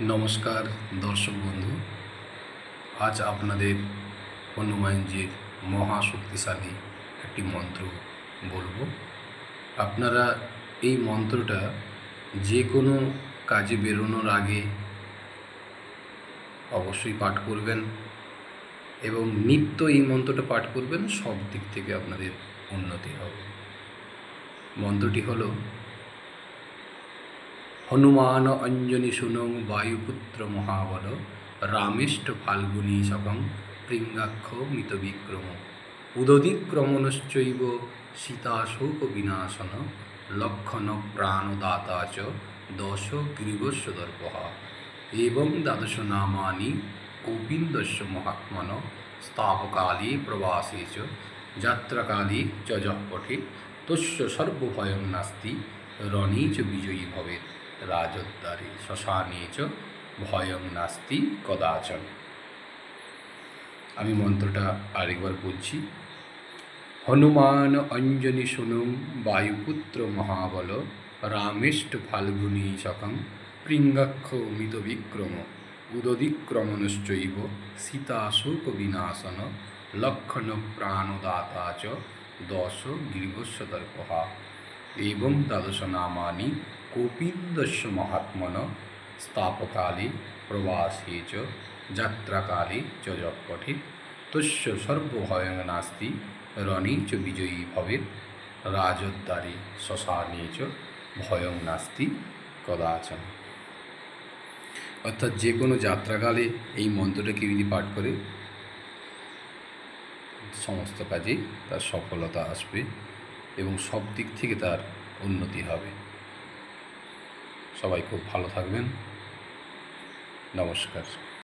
নমস্কার দর্শক বন্ধু। আজ আপনাদের হনুমানজির মহাশক্তিশালী একটি মন্ত্র বলবো। আপনারা এই মন্ত্রটা যে কোনো কাজে বেরোনোর আগে অবশ্যই পাঠ করবেন এবং নিত্য এই মন্ত্রটা পাঠ করবেন, সব দিক থেকে আপনাদের উন্নতি হবে। মন্ত্রটি হলো হনুমান অঞ্জনী সুনং বায়ুপুত্র মহাবল রামেষ্ট ফাল্গুনী সকং পৃঙ্গাক্ষ মিত বিক্রম উদধিক্রমণশ্চৈব সীতাশোক বিনাশন লক্ষণ প্রাণদাতা চ দশ গ্রীবস্য দর্পহা এবং দ্বাদশ নামানি গোবিন্দস্য মহাত্মন স্থাপকালে প্রবাসে চ যাত্রাকালে চ যঃ পঠেৎ তস্য সর্বভয়ং নাস্তি রণে চ বিজয়ী ভবেৎ রাজদ্বারে শ্মশানে চ ভয়ং নাস্তি কদাচন। আমি মন্ত্রটা আরেকবার বলছি। হনুমান অঞ্জনী সুনং বায়ুপুত্র মহাবল রামেষ্ট ফাল্গুনী সকং পৃঙ্গাক্ষ মিত বিক্রম উদধিক্রমণশ্চৈব সীতাশোক বিনাশন লক্ষণ প্রাণদাতা চ দশ গ্রীবস্য দর্পহা এবং দ্বাদশ নামানি গোবিন্দস্য মহাত্মন স্থাপকালে প্রবাসে চ যাত্রাকালে চ যঃ পঠেৎ তস্য সর্বভয়ং নাস্তি রণে চ বিজয়ী ভবেৎ রাজদ্বারে শ্মশানে চ ভয়ং নাস্তি কদাচন। অর্থাৎ যে কোনো যাত্রাকালে এই মন্ত্রটা কেউ যদি পাঠ করে সমস্ত কাজেই তার সফলতা আসবে এবং সব দিক থেকে তার উন্নতি হবে। সবাই খুব ভালো থাকবেন। নমস্কার।